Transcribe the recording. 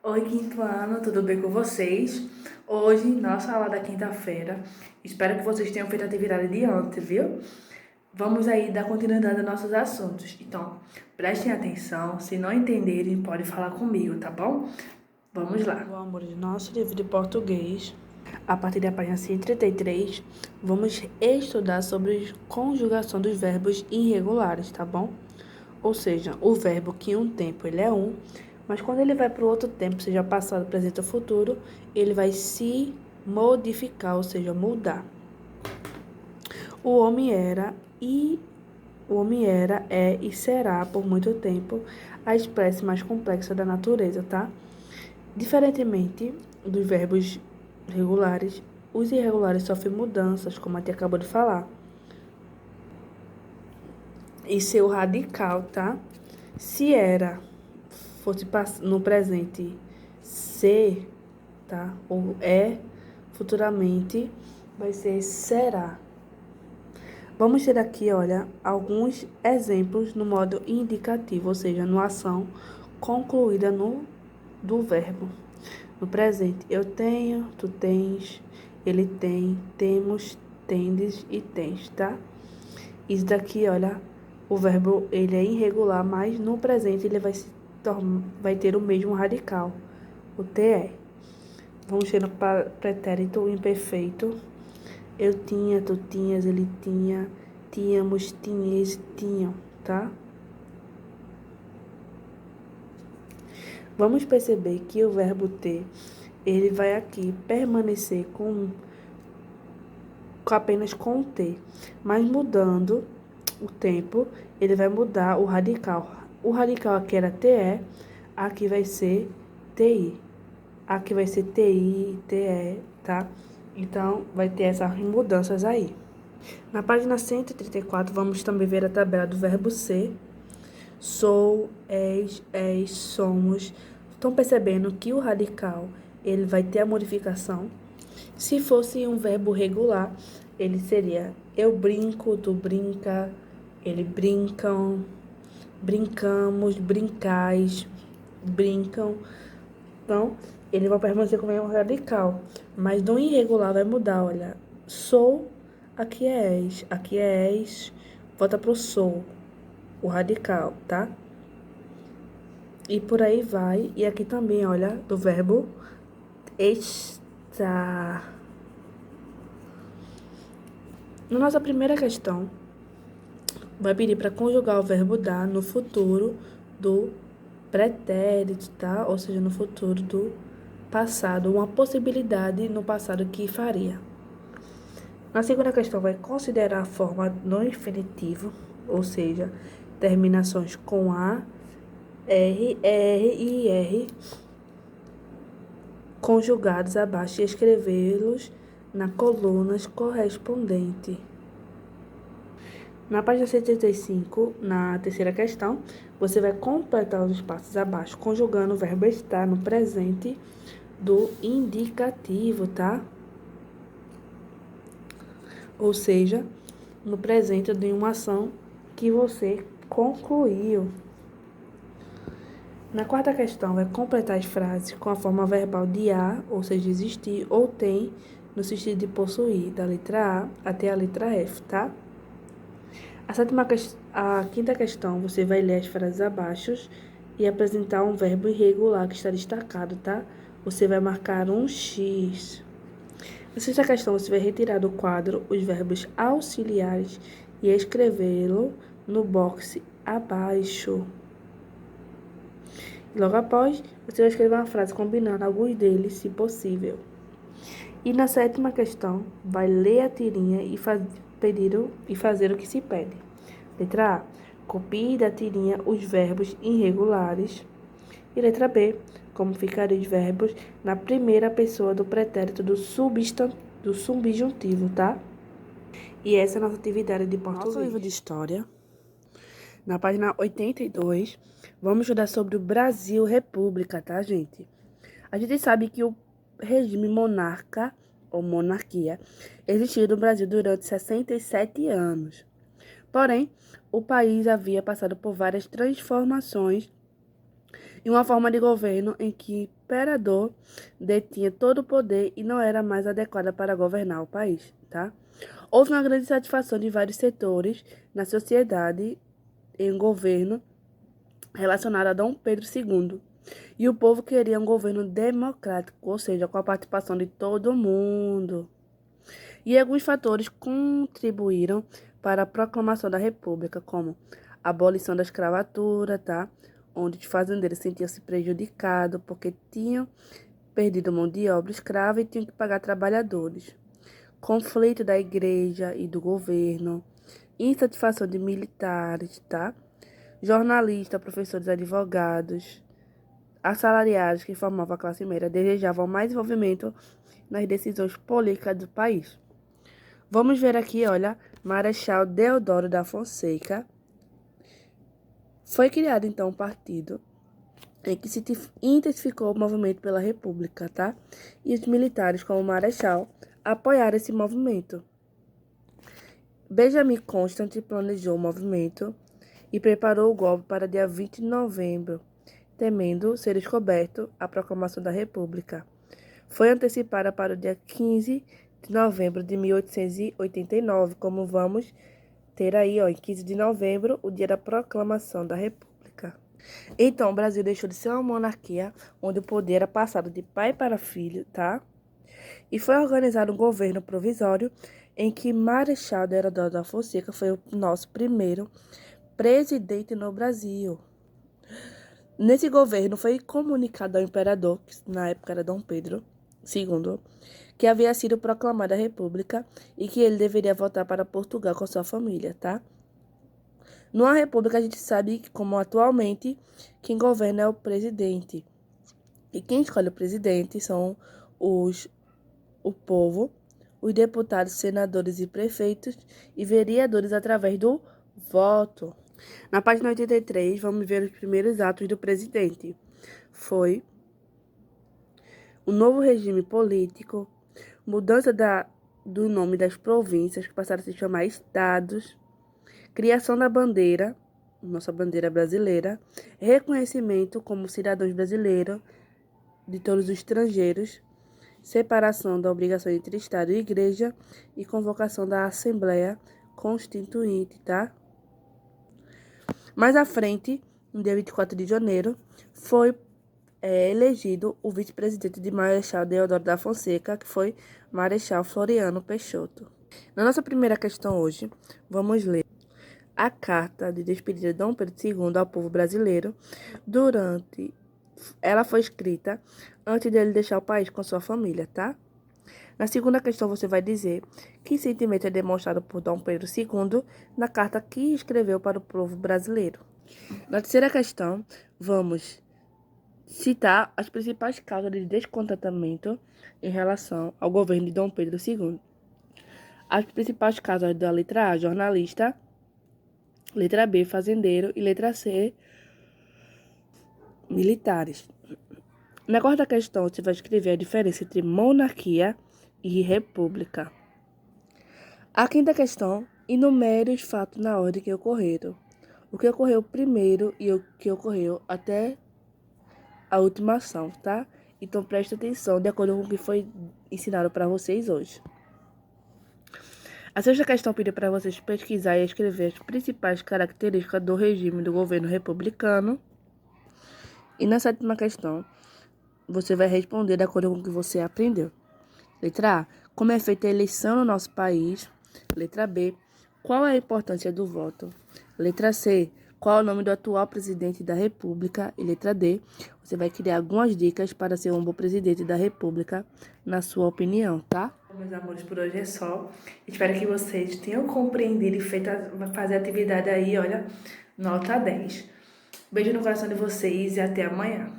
Oi, quinto ano, tudo bem com vocês? Hoje, nossa aula da quinta-feira. Espero que vocês tenham feito a atividade de ontem, viu? Vamos aí dar continuidade aos nossos assuntos. Então, prestem atenção. Se não entenderem, pode falar comigo, tá bom? Vamos lá. Vamos de nosso livro de português. A partir da página 133, vamos estudar sobre conjugação dos verbos irregulares, tá bom? Ou seja, o verbo que em um tempo ele é mas quando ele vai para o outro tempo, seja passado, presente ou futuro, ele vai se modificar, ou seja, mudar. O homem era e o homem era, é e será por muito tempo a espécie mais complexa da natureza, tá? Diferentemente dos verbos regulares, os irregulares sofrem mudanças, como a tia acabou de falar. E seu radical, tá? Se era fosse no presente ser, tá? Ou é, futuramente vai ser será. Vamos ter aqui, olha, alguns exemplos no modo indicativo, ou seja, no ação concluída do verbo. No presente, eu tenho, tu tens, ele tem, temos, tendes e tens, tá? Isso daqui, olha, o verbo ele é irregular, mas no presente ele vai ter o mesmo radical, o TE. Vamos ter no pretérito imperfeito. Eu tinha, tu tinhas, ele tinha, tínhamos, tinhas, tinham, tá? Vamos perceber que o verbo ter, ele vai aqui permanecer apenas com o T, mas mudando o tempo, ele vai mudar o radical. O radical aqui era TE, aqui vai ser TI. Aqui vai ser TI, TE, tá? Então, vai ter essas mudanças aí. Na página 134, vamos também ver a tabela do verbo ser. Sou, és, somos. Estão percebendo que o radical, ele vai ter a modificação? Se fosse um verbo regular, ele seria eu brinco, tu brinca, ele brincam, brincamos, brincais, brincam. Então, ele vai permanecer como um radical. Mas no irregular vai mudar, olha. Sou, aqui é és, volta pro sou, o radical, tá? E por aí vai. E aqui também, olha, do verbo estar. Na nossa primeira questão, vai pedir para conjugar o verbo dar no futuro do pretérito, tá? Ou seja, no futuro do passado, uma possibilidade no passado que faria. Na segunda questão, vai considerar a forma no infinitivo, ou seja, terminações com a, r, e ir, conjugados abaixo e escrevê-los na coluna correspondente. Na página 75, na terceira questão, você vai completar os espaços abaixo, conjugando o verbo estar no presente do indicativo, tá? Ou seja, no presente de uma ação que você concluiu. Na quarta questão, vai completar as frases com a forma verbal de a, ou seja, existir, ou tem, no sentido de possuir, da letra A até a letra F, tá? A quinta questão, você vai ler as frases abaixo e apresentar um verbo irregular que está destacado, tá? Você vai marcar um X. Na sexta questão, você vai retirar do quadro os verbos auxiliares e escrevê-lo no box abaixo. Logo após, você vai escrever uma frase combinando alguns deles, se possível. E na sétima questão, vai ler a tirinha e fazer o que se pede. Letra A, copie da tirinha os verbos irregulares. E letra B, como ficariam os verbos na primeira pessoa do pretérito do subjuntivo, tá? E essa é a nossa atividade de português. Nosso livro de história, na página 82, vamos estudar sobre o Brasil República, tá, gente? A gente sabe que o regime monarca, ou monarquia, existiu no Brasil durante 67 anos. Porém, o país havia passado por várias transformações e uma forma de governo em que imperador detinha todo o poder e não era mais adequada para governar o país, tá? Houve uma grande satisfação de vários setores na sociedade em um governo relacionado a Dom Pedro II. E o povo queria um governo democrático, ou seja, com a participação de todo mundo. E alguns fatores contribuíram para a proclamação da República, como a abolição da escravatura, tá? Onde os fazendeiros sentiam-se prejudicados porque tinham perdido mão de obra escrava e tinham que pagar trabalhadores. Conflito da igreja e do governo, insatisfação de militares, tá? Jornalistas, professores, advogados, assalariados que formavam a classe média desejavam mais envolvimento nas decisões políticas do país. Vamos ver aqui, olha, Marechal Deodoro da Fonseca. Foi criado, então, um partido em que se intensificou o movimento pela República, tá? E os militares, como o Marechal, apoiaram esse movimento. Benjamin Constant planejou o movimento e preparou o golpe para dia 20 de novembro, temendo ser descoberto a proclamação da República. Foi antecipada para o dia 15 de novembro de 1889, como vamos ter aí, ó, em 15 de novembro, o dia da proclamação da República. Então, o Brasil deixou de ser uma monarquia, onde o poder era passado de pai para filho, tá? E foi organizado um governo provisório em que Marechal Deodoro da Fonseca foi o nosso primeiro presidente no Brasil. Nesse governo foi comunicado ao imperador, que na época era Dom Pedro II, que havia sido proclamada a República e que ele deveria voltar para Portugal com sua família, tá? Numa república a gente sabe que, como atualmente, quem governa é o presidente. E quem escolhe o presidente são o povo, os deputados, senadores e prefeitos e vereadores através do voto. Na página 83, vamos ver os primeiros atos do presidente. Foi o novo regime político, mudança do nome das províncias, que passaram a se chamar estados, criação da bandeira, nossa bandeira brasileira, reconhecimento como cidadãos brasileiros de todos os estrangeiros, separação da obrigação entre Estado e Igreja e convocação da Assembleia Constituinte, tá? Mais à frente, no dia 24 de janeiro, foi elegido o vice-presidente de Marechal Deodoro da Fonseca, que foi Marechal Floriano Peixoto. Na nossa primeira questão hoje, vamos ler a carta de despedida de Dom Pedro II ao povo brasileiro. Ela foi escrita antes dele deixar o país com sua família, tá? Na segunda questão, você vai dizer que sentimento é demonstrado por Dom Pedro II na carta que escreveu para o povo brasileiro. Na terceira questão, vamos citar as principais causas de descontentamento em relação ao governo de Dom Pedro II. As principais causas da letra A, jornalista, letra B, fazendeiro e letra C, militares. Na quarta questão, você vai escrever a diferença entre monarquia e república. A quinta questão, enumere os fatos na ordem que ocorreram. O que ocorreu primeiro e o que ocorreu até a última ação, tá? Então, preste atenção de acordo com o que foi ensinado para vocês hoje. A sexta questão pediu para vocês pesquisar e escrever as principais características do regime do governo republicano. E na sétima questão, você vai responder de acordo com o que você aprendeu. Letra A, como é feita a eleição no nosso país. Letra B, qual é a importância do voto? Letra C, qual é o nome do atual presidente da República? E letra D, você vai criar algumas dicas para ser um bom presidente da República, na sua opinião, tá? Meus amores, por hoje é só. Espero que vocês tenham compreendido e fazer a atividade aí, olha, nota 10. Beijo no coração de vocês e até amanhã.